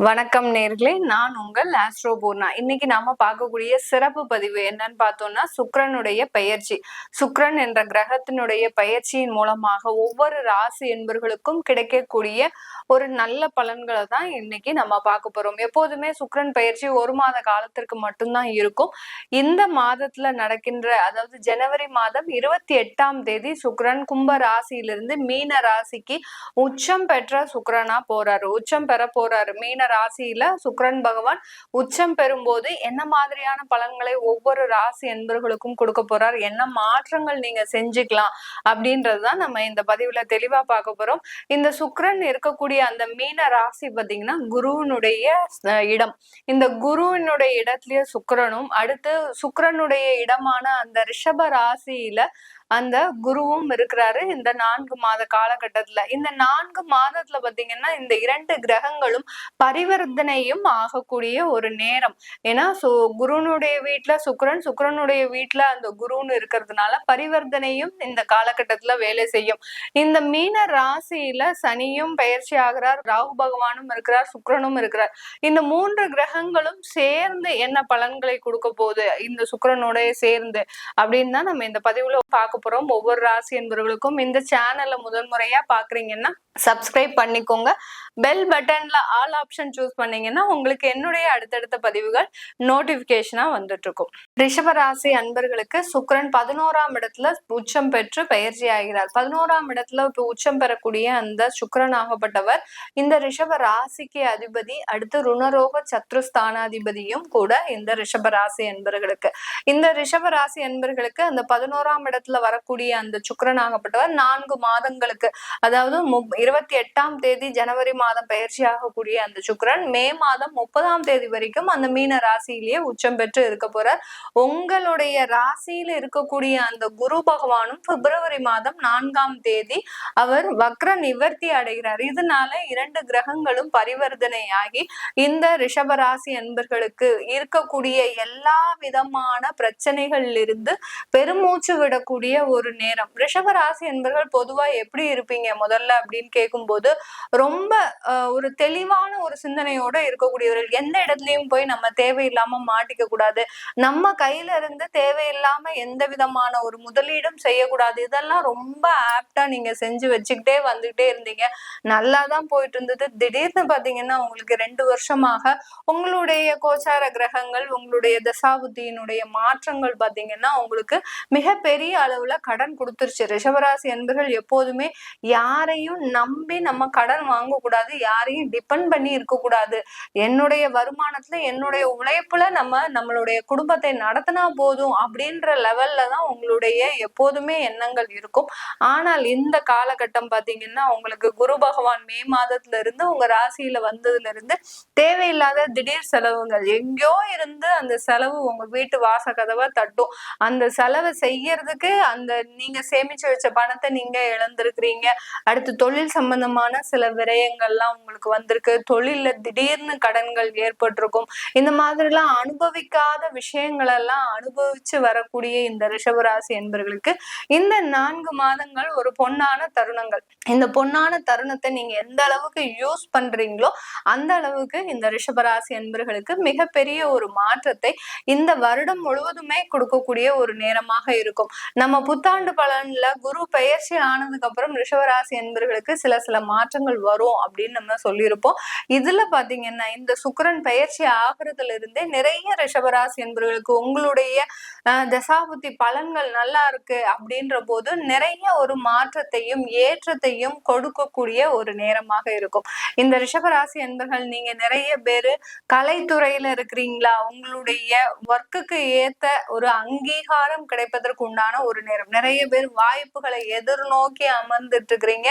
வணக்கம் நேர்களே, நான் உங்கள் ஆஸ்ட்ரோ பூர்ணா. இன்னைக்கு நாம பார்க்கக்கூடிய சிறப்பு பதிவு என்னன்னு பார்த்தோம்னா, சுக்கிரனுடைய பெயர்ச்சி. சுக்கிரன் என்ற கிரகத்தினுடைய பெயர்ச்சியின் மூலமாக ஒவ்வொரு ராசி என்பர்களுக்கும் கிடைக்கக்கூடிய ஒரு நல்ல பலன்களை தான் இன்னைக்கு நம்ம பார்க்க போறோம். எப்போதுமே சுக்கிரன் பெயர்ச்சி ஒரு மாத காலத்திற்கு மட்டும்தான் இருக்கும். இந்த மாதத்துல நடக்கின்ற, அதாவது ஜனவரி மாதம் 28ஆம் தேதி சுக்கிரன் கும்ப ராசியிலிருந்து மீன ராசிக்கு உச்சம் பெற்ற சுக்கிரனா போறாரு, உச்சம் பெற போறாரு. மீன ராசியில சுக்கிரன் பகவான் உச்சம் பெறும்போது என்ன மாதிரியான பலன்களை ஒவ்வொரு ராசி என்பர்களுக்கும் கொடுக்க போறார், என்ன மாற்றங்கள் நீங்க செஞ்சுக்கலாம் அப்படின்றதுதான் நம்ம இந்த பதிவுல தெளிவா பார்க்க போறோம். இந்த சுக்கிரன் இருக்கக்கூடிய அந்த மீன ராசி பாத்தீங்கன்னா குருவினுடைய இடம். இந்த குருவினுடைய இடத்துலயே சுக்கிரனும், அடுத்து சுக்கிரனுடைய இடமான அந்த ரிஷப ராசியில அந்த குருவும் இருக்கிறாரு இந்த 4 மாத காலகட்டத்துல. இந்த 4 மாதத்துல பாத்தீங்கன்னா இந்த 2 கிரகங்களும் பரிவர்த்தனையும் ஆகக்கூடிய ஒரு நேரம். ஏன்னா குருனுடைய வீட்டுல சுக்கிரன், சுக்கிரனுடைய வீட்டுல அந்த குருன்னு இருக்கிறதுனால பரிவர்த்தனையும் இந்த காலகட்டத்துல வேலை செய்யும். இந்த மீன ராசியில சனியும் பயிற்சி ஆகிறார், ராகு பகவானும் இருக்கிறார், சுக்கிரனும் இருக்கிறார். இந்த 3 கிரகங்களும் சேர்ந்து என்ன பலன்களை கொடுக்க போகுது இந்த சுக்கிரனுடைய சேர்ந்து அப்படின்னு தான் நம்ம இந்த பதிவுல பார்க்க போறோம். ஒவ்வொரு ராசி என்பவர்களுக்கும் இந்த சேனல்ல முதல் முறையா பாக்குறீங்கன்னா சப்ஸ்கிரைப் பண்ணிக்கோங்க. பெல் பட்டன்ல ஆல் ஆப்ஷன் சூஸ் பண்ணீங்கன்னா உங்களுக்கு என்னுடைய அடுத்தடுத்த பதிவுகள் நோட்டிபிகேஷனா வந்துட்டு இருக்கும். ரிஷபராசி அன்பர்களுக்கு சுக்கிரன் 11ஆம் இடத்துல உச்சம் பெற்று பயிற்சி ஆகிறார். 11ஆம் இடத்துல உச்சம் பெறக்கூடிய அந்த சுக்கிரன் ஆகப்பட்டவர் இந்த ரிஷப ராசிக்கு அதிபதி, அடுத்து ருணரோக சத்ருஸ்தானாதிபதியும் கூட இந்த ரிஷபராசி அன்பர்களுக்கு. இந்த ரிஷபராசி அன்பர்களுக்கு அந்த 11ஆம் இடத்துல வரக்கூடிய அந்த சுக்கிரன் ஆகப்பட்டவர் 4 மாதங்களுக்கு, அதாவது 28ஆம் தேதி ஜனவரி மாதம் பயிற்சி ஆகக்கூடிய அந்த சுக்கிரன் மே மாதம் 30ஆம் தேதி வரைக்கும் அந்த மீன ராசியிலேயே உச்சம் பெற்று இருக்க போறார். உங்களுடைய ராசியில இருக்கக்கூடிய அந்த குரு பகவானும் பிப்ரவரி மாதம் 4ஆம் தேதி அவர் வக்ர நிவர்த்தி அடைகிறார். இதனால 2 கிரகங்களும் பரிவர்த்தனையாகி இந்த ரிஷபராசி அன்பர்களுக்கு இருக்கக்கூடிய எல்லா விதமான பிரச்சனைகள்ல இருந்து பெருமூச்சு விடக்கூடிய ஒரு நேரம். ரிஷபராசி என்பர்கள் பொதுவா எப்படி இருப்பீங்க முதல்ல அப்படின்னு கேட்கும்போது, ரொம்ப ஒரு தெளிவான ஒரு சிந்தனையோட இருக்கக்கூடியவர்கள். எந்த இடத்துலயும் போய் நம்ம தேவையில்லாம மாட்டிக்க கூடாது, நம்ம கையில இருந்து தேவையில்லாம எந்த விதமான ஒரு முதலீடும் செய்யக்கூடாது. இதெல்லாம் ரொம்ப ஆப்டா நீங்க செஞ்சு வச்சுக்கிட்டே வந்துகிட்டே இருந்தீங்க, நல்லாதான் போயிட்டு இருந்தது. திடீர்னு பாத்தீங்கன்னா உங்களுக்கு 2 வருஷமாக உங்களுடைய கோச்சார கிரகங்கள், உங்களுடைய தசாபுத்தியினுடைய மாற்றங்கள் பாத்தீங்கன்னா உங்களுக்கு மிகப்பெரிய அளவுல கடன் கொடுத்துருச்சு. ரிஷபராசி என்பர்கள் எப்போதுமே யாரையும் நம்பி நம்ம கடன் வாங்க கூடாது, யாரையும் டிபெண்ட் பண்ணி இருக்க கூடாது. என்னுடைய வருமானத்துல, என்னுடைய உழைப்புல நம்மளுடைய குடும்பத்தை நடத்தினா போதும் அப்படின்ற லெவல்ல தான் உங்களுடைய எப்போதுமே எண்ணங்கள் இருக்கும். ஆனால் இந்த காலகட்டம் பாத்தீங்கன்னா உங்களுக்கு குரு பகவான் மே மாதத்துல இருந்து உங்க ராசியில வந்ததுல இருந்து தேவையில்லாத திடீர் செலவுகள் எங்கேயோ இருந்து அந்த செலவு உங்க வீட்டு வாச கதவை தட்டும். அந்த செலவை செய்யறதுக்கு அந்த நீங்க சேமிச்சு வச்ச பணத்தை நீங்க இழந்திருக்கிறீங்க. அடுத்து தொழில் சம்பந்தமான சில விரயங்கள்லாம் உங்களுக்கு வந்திருக்கு, தொழில்ல திடீர்னு கடன்கள் ஏற்பட்டிருக்கும். இந்த மாதிரி எல்லாம் அனுபவிக்காத விஷயங்கள் எல்லாம் அனுபவிச்சு வரக்கூடிய இந்த ரிஷபராசி என்பவர்களுக்கு இந்த 4 மாதங்கள் ஒரு பொன்னான தருணங்கள். இந்த பொன்னான தருணத்தை நீங்க எந்த அளவுக்கு யூஸ் பண்றீங்களோ அந்த அளவுக்கு இந்த ரிஷபராசி என்பவர்களுக்கு மிகப்பெரிய ஒரு மாற்றத்தை இந்த வருடம் முழுவதுமே கொடுக்கக்கூடிய ஒரு நேரமாக இருக்கும். நம்ம புத்தாண்டு பலன்ல குரு பெயர்ச்சி ஆனதுக்கு அப்புறம் ரிஷபராசி என்பவர்களுக்கு சில மாற்றங்கள் வரும் அப்படின்னு நம்ம சொல்லியிருப்போம். இதுல பாத்தீங்கன்னா இந்த சுக்கிரன் பெயர்ச்சி ஆகிறதுல இருந்தே நிறைய ரிஷபராசி என்பவர்களுக்கு உங்களுடைய தசாபுத்தி பலன்கள் நல்லா இருக்கு அப்படின்ற போது நிறைய ஒரு மாற்றத்தையும் ஏற்றத்தையும் கொடுக்கக்கூடிய ஒரு நேரமாக இருக்கும். இந்த ரிஷபராசி என்பர்கள் நீங்க நிறைய பேரு கலைத்துறையில இருக்கிறீங்களா, உங்களுடைய ஒர்க்குக்கு ஏத்த ஒரு அங்கீகாரம் கிடைப்பதற்கு உண்டான ஒரு நேரம். நிறைய பேர் வாய்ப்புகளை எதிர்நோக்கி அமர்ந்துட்டு இருக்கிறீங்க.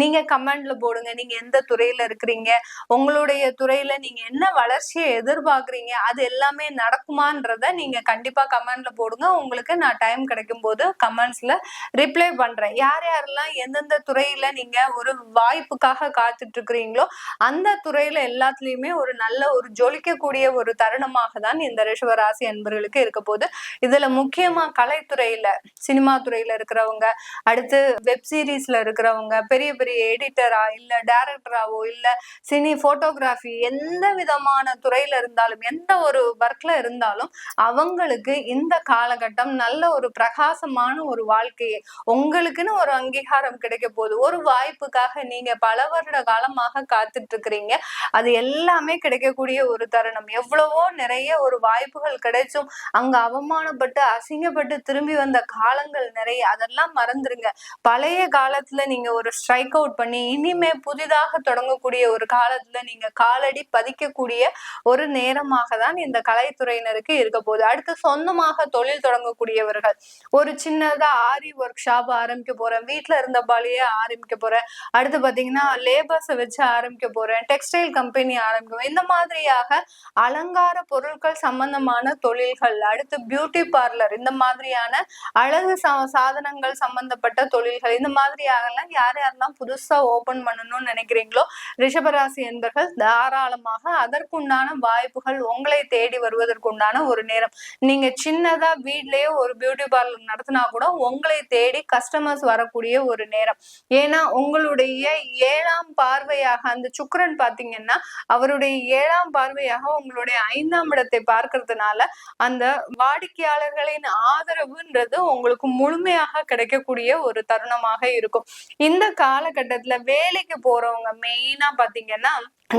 நீங்க கமெண்ட்ல போடுங்க, நீங்க எந்த துறையில இருக்கிறீங்க, உங்களுடைய துறையில நீங்க என்ன வளர்ச்சியை எதிர்பார்க்கறீங்க, அது எல்லாமே நடக்குமான்றத நீங்க நீங்க கண்டிப்பா கமெண்ட்ல போடுங்க. உங்களுக்கு நான் டைம் கிடைக்கும் போது கமெண்ட்ஸ்ல ரிப்ளை பண்றேன். யார் யாரெல்லாம் எந்தெந்த துறையில நீங்க ஒரு வாய்ப்புக்காக காத்துட்டு இருக்கிறீங்களோ அந்த துறையில எல்லாத்துலயுமே ஒரு நல்ல ஒரு ஜொலிக்கக்கூடிய ஒரு தருணமாக தான் இந்த ரிஷபராசி அன்பர்களுக்கு இருக்க போகுது. இதுல முக்கியமா கலைத்துறையில, சினிமா துறையில இருக்கிறவங்க, அடுத்து வெப் சீரிஸ்ல இருக்கிறவங்க, பெரிய பெரிய எடிட்டரா இல்ல டைரக்டராவோ இல்ல சினி போட்டோகிராஃபி எந்த விதமான துறையில இருந்தாலும், எந்த ஒரு ஒர்க்ல இருந்தாலும் அவங்களுக்கு இந்த காலகட்டம் நல்ல ஒரு பிரகாசமான ஒரு வாழ்க்கையை உங்களுக்குன்னு ஒரு அங்கீகாரம் கிடைக்க போகுது. ஒரு வாய்ப்புக்காக நீங்க பல வருட காலமாக காத்துட்டு இருக்கிறீங்க. அது எல்லாமே கிடைக்கக்கூடிய ஒரு தருணம். எவ்வளவோ நிறைய ஒரு வாய்ப்புகள் கிடைச்சும் அங்க அவமானப்பட்டு அசிங்கப்பட்டு திரும்பி வந்த காலங்கள் நிறைய. அதெல்லாம் மறந்துருங்க. பழைய காலத்துல நீங்க ஒரு ஸ்ட்ரைக் அவுட் பண்ணி இனிமே புதிதாக தொடங்கக்கூடிய ஒரு காலத்துல நீங்க காலடி பதிக்கக்கூடிய ஒரு நேரமாக தான் இந்த கலைத்துறையினருக்கு இருக்க போகுது. அடுத்து சொந்தமாக தொழில் தொடங்கக்கூடியவர்கள், ஒரு சின்னதா ஆரி ஒர்க் ஷாப் ஆரம்பிக்க போறேன், வீட்டுல இருந்தபாலேயே ஆரம்பிக்க போறேன், அடுத்து பாத்தீங்கன்னா லேபர்ஸை வச்சு ஆரம்பிக்க போறேன், டெக்ஸ்டைல் கம்பெனி ஆரம்பிக்கும், இந்த மாதிரியாக அலங்கார பொருட்கள் சம்பந்தமான தொழில்கள், அடுத்து பியூட்டி பார்லர், இந்த மாதிரியான அழகு சாதனங்கள் சம்பந்தப்பட்ட தொழில்கள், இந்த மாதிரியாக யார் யாரெல்லாம் புதுசா ஓபன் பண்ணணும்னு நினைக்கிறீங்களோ ரிஷபராசி என்பர்கள் தாராளமாக அதற்குண்டான வாய்ப்புகள் உங்களை தேடி வருவதற்குண்டான ஒரு நேரம். நீங்க சின்னதா வீட்லயே ஒரு பியூட்டி பார்லர் நடத்தினா கூட உங்களை தேடி கஸ்டமர்ஸ் வரக்கூடிய ஒரு நேரம். ஏன்னா உங்களுடைய 7ஆம் பார்வையாக அந்த சுக்கிரன் பாத்தீங்கன்னா அவருடைய 7ஆம் பார்வையாக உங்களுடைய 5ஆம் இடத்தை பார்க்கறதுனால அந்த வாடிக்கையாளர்களின் ஆதரவுன்றது உங்களுக்கு முழுமையாக கிடைக்கக்கூடிய ஒரு தருணமாக இருக்கும். இந்த காலகட்டத்துல வேலைக்கு போறவங்க மெயினா பாத்தீங்கன்னா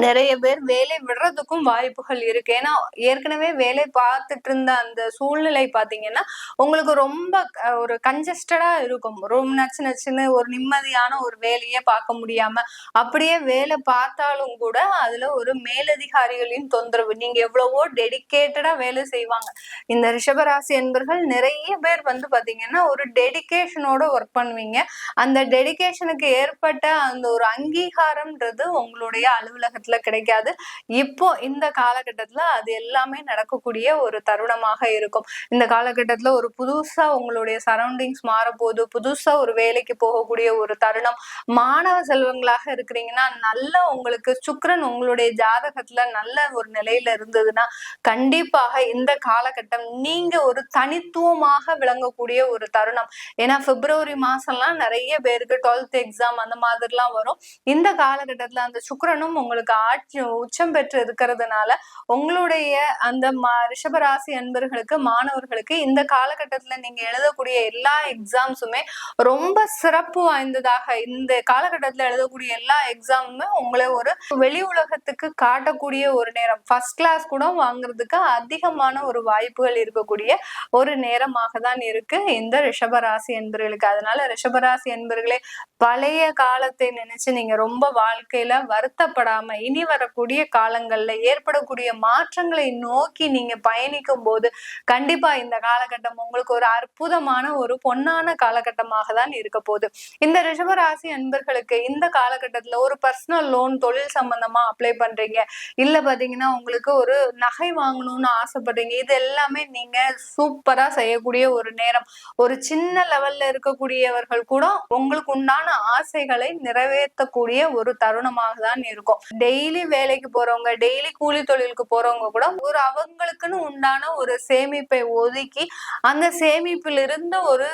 நிறைய பேர் வேலை விடுறதுக்கும் வாய்ப்புகள் இருக்கு. ஏன்னா ஏற்கனவே வேலை பார்த்துட்டு இருந்த அந்த சூழ்நிலை பாத்தீங்கன்னா உங்களுக்கு ரொம்ப ஒரு கன்ஜஸ்டடா இருக்கும். ரொம்ப நச்சுன்னு ஒரு நிம்மதியான ஒரு வேலையே பார்க்க முடியாம அப்படியே வேலை பார்த்தாலும் கூட அதுல ஒரு மேலதிகாரிகளின் தொந்தரவு, நீங்க எவ்வளவோ டெடிகேட்டடா வேலை செய்வாங்க. இந்த ரிஷபராசி என்பர்கள் நிறைய பேர் பாத்தீங்கன்னா ஒரு டெடிகேஷனோட ஒர்க் பண்ணுவீங்க. அந்த டெடிகேஷனுக்கு ஏற்பட்ட அந்த ஒரு அங்கீகாரம்ன்றது உங்களுடைய அலுவலகத்துல கிடைக்காது. இப்போ இந்த காலகட்டத்துல அது எல்லாமே நடக்கக்கூடிய ஒரு தருணமாக இருக்கும். இந்த காலகட்டத்துல ஒரு புதுசா உங்களுடைய சரௌண்டிங்ஸ் மாறப்போகுது, புதுசா ஒரு வேலைக்கு போகக்கூடிய ஒரு தருணம். மாணவ செல்வங்களாக இருக்கிறீங்கன்னா நல்ல உங்களுக்கு சுக்கிரன் உங்களுடைய ஜாதகத்துல நல்ல ஒரு நிலையில இருந்ததுன்னா கண்டிப்பாக இந்த காலகட்டம் நீங்க ஒரு தனித்துவமாக விளங்கக்கூடிய ஒரு தருணம். ஏன்னா பிப்ரவரி மாசம்லாம் நிறைய பேருக்கு 12th எக்ஸாம் அந்த மாதிரிலாம் வரும். இந்த காலகட்டத்துல அந்த சுக்கிரனும் உங்களுக்கு ஆட்சி உச்சம் பெற்று இருக்கிறதுனால உங்களுடைய அந்த ரிஷபராசி அன்பர்களுக்கு, மாணவர்களுக்கு இந்த காலகட்டத்துல நீங்க எழுதக்கூடிய எல்லா எக்ஸாம்ஸுமே ரொம்ப சிறப்பு வாய்ந்ததாக, இந்த காலகட்டத்துல எழுதக்கூடிய எல்லா எக்ஸாமுமே உங்களை ஒரு வெளி உலகத்துக்கு காட்டக்கூடிய ஒரு நேரம். ஃபர்ஸ்ட் கிளாஸ் கூட வாங்குறதுக்கு அதிகமான ஒரு வாய்ப்புகள் இருக்கக்கூடிய ஒரு நேரமாக தான் இருக்கு இந்த ரிஷபராசி என்பர்களுக்கு. அதனால ரிஷபராசி என்பர்களே பழைய காலத்தை நினைச்சு நீங்க ரொம்ப வாழ்க்கையில வருத்தப்படாம இனி வரக்கூடிய காலங்கள்ல ஏற்படக்கூடிய மாற்றங்களை நோக்கி நீங்க பயணிக்கும் போது கண்டிப்பா இந்த காலகட்டம் உங்களுக்கு ஒரு அற்புதமான ஒரு பொன்னான காலகட்டமாக தான் இருக்க போகுது. இந்த ரிஷபராசி அன்பர்களுக்கு இந்த காலகட்டத்துல ஒரு பர்சனல் லோன் தொழில் சம்பந்தமா அப்ளை பண்றீங்க, இல்ல பாத்தீங்கன்னா உங்களுக்கு ஒரு நகை வாங்கணும்னு ஆசைப்படுறீங்க, இது எல்லாமே நீங்க சூப்பரா செய்யக்கூடிய ஒரு நேரம். ஒரு சின்ன லெவல்ல இருக்கக்கூடியவர்கள் கூட உங்களுக்கு உண்டான ஆசைகளை நிறைவேற்றக்கூடிய ஒரு தருணமாக தான் இருக்கும். டெய்லி வேலைக்கு போறவங்க, டெய்லி கூலி தொழிலுக்கு போறவங்க கூட ஒரு அவங்களுக்குன்னு உண்டான ஒரு சேமிப்பை ஒதுக்கி அந்த சேமிப்பில் இருந்து ஒரு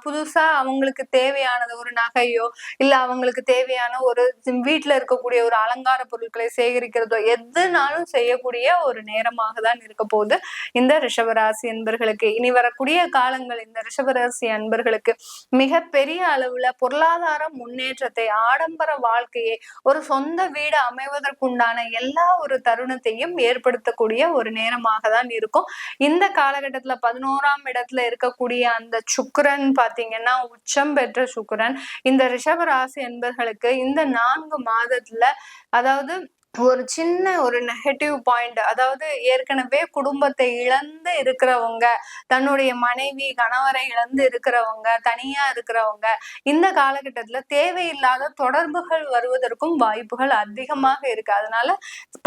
புதுசா அவங்களுக்கு தேவையானது ஒரு நகையோ இல்ல அவங்களுக்கு தேவையான ஒரு வீட்டுல இருக்கக்கூடிய ஒரு அலங்கார பொருட்களை சேகரிக்கிறதோ எதுனாலும் செய்யக்கூடிய ஒரு நேரமாக தான் இருக்க போகுது இந்த ரிஷபராசி அன்பர்களுக்கு. இனி வரக்கூடிய காலங்கள் இந்த ரிஷபராசி அன்பர்களுக்கு மிகப்பெரிய அளவுல பொருளாதார முன்னேற்றத்தை, ஆடம்பர வாழ்க்கையை, ஒரு சொந்த வீடு அமைவதற்குண்டான எல்லா ஒரு தருணத்தையும் ஏற்படுத்தக்கூடிய ஒரு நேரமாக தான் இருக்கும். இந்த காலகட்டத்துல 11ஆம் இடத்துல இருக்கக்கூடிய அந்த சுக்கிரன் பாத்தீங்கன்னா உச்சம் பெற்ற சுக்கிரன் இந்த ரிஷபராசி என்பர்களுக்கு இந்த 4 மாதத்துல, அதாவது ஒரு சின்ன ஒரு நெகட்டிவ் பாயிண்ட், அதாவது ஏற்கனவே குடும்பத்தை இழந்து இருக்கிறவங்க, தன்னுடைய மனைவி கணவரை இழந்து இருக்கிறவங்க, தனியா இருக்கிறவங்க, இந்த காலகட்டத்துல தேவையில்லாத தொடர்புகள் வருவதற்கும் வாய்ப்புகள் அதிகமாக இருக்கு. அதனால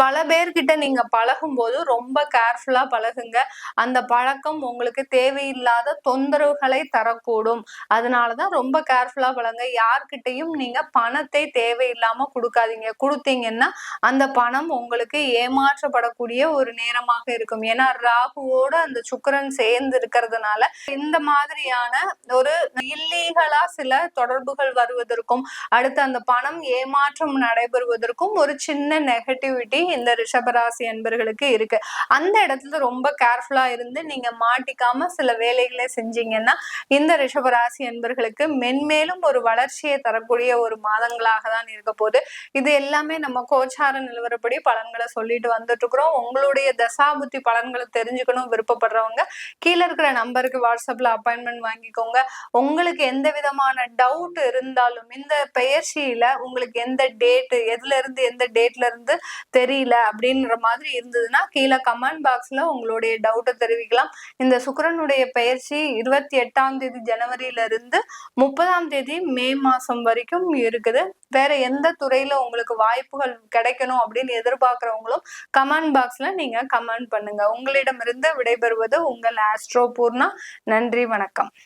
பல பேர்கிட்ட நீங்க பழகும் போது ரொம்ப கேர்ஃபுல்லா பழகுங்க. அந்த பழக்கம் உங்களுக்கு தேவையில்லாத தொந்தரவுகளை தரக்கூடும். அதனாலதான் ரொம்ப கேர்ஃபுல்லா பழங்க. யார்கிட்டையும் நீங்க பணத்தை தேவையில்லாம கொடுக்காதீங்க. கொடுத்தீங்கன்னா அந்த பணம் உங்களுக்கு ஏமாற்றப்படக்கூடிய ஒரு நேரமாக இருக்கும். ஏன்னா ராகுவோட அந்த சுக்கிரன் சேர்ந்து இருக்கிறதுனால இந்த மாதிரியான ஒரு இல்லீகலா சில தொடர்புகள் வருவதற்கும், அடுத்து அந்த பணம் ஏமாற்றம் நடைபெறுவதற்கும் ஒரு சின்ன நெகட்டிவிட்டி இந்த ரிஷபராசி அன்பர்களுக்கு இருக்கு. அந்த இடத்துல ரொம்ப கேர்ஃபுல்லா இருந்து நீங்க மாட்டிக்காம சில வேலைகளை செஞ்சீங்கன்னா இந்த ரிஷபராசி அன்பர்களுக்கு மென்மேலும் ஒரு வளர்ச்சியை தரக்கூடிய ஒரு மாதங்களாக தான் இருக்க போகுது. இது எல்லாமே நம்ம கோச்சார நிலவரப்படி பலன்களை சொல்லிட்டு வந்துட்டு இருக்கிறோம். உங்களுடைய தசாபுத்தி பலன்களை தெரிஞ்சுக்கணும் விருப்பப்படுறவங்க கீழே இருக்கிற நம்பருக்கு வாட்ஸ்அப்ல அப்பாயின்மெண்ட் வாங்கிக்கோங்க. உங்களுக்கு எந்த விதமான டவுட் இருந்தாலும் இந்த பெயர்ச்சியில உங்களுக்கு எந்த டேட், எதுல இருந்து எந்த டேட்ல இருந்து தெரியல அப்படின்ற மாதிரி இருந்ததுன்னா கீழே கமெண்ட் பாக்ஸ்ல உங்களுடைய டவுட்டை தெரிவிக்கலாம். இந்த சுக்கிரனுடைய பெயர்ச்சி 28ஆம் தேதி ஜனவரியில இருந்து 30ஆம் தேதி மே மாசம் வரைக்கும் இருக்குது. வேற எந்த துறையில உங்களுக்கு வாய்ப்புகள் கிடைக்கணும் அப்படின்னு எதிர்பார்க்கிறவங்களும் கமெண்ட் பாக்ஸ்ல நீங்க கமெண்ட் பண்ணுங்க. உங்களிடமிருந்து விடைபெறுவது உங்கள் ஆஸ்ட்ரோ பூர்ணா. நன்றி, வணக்கம்.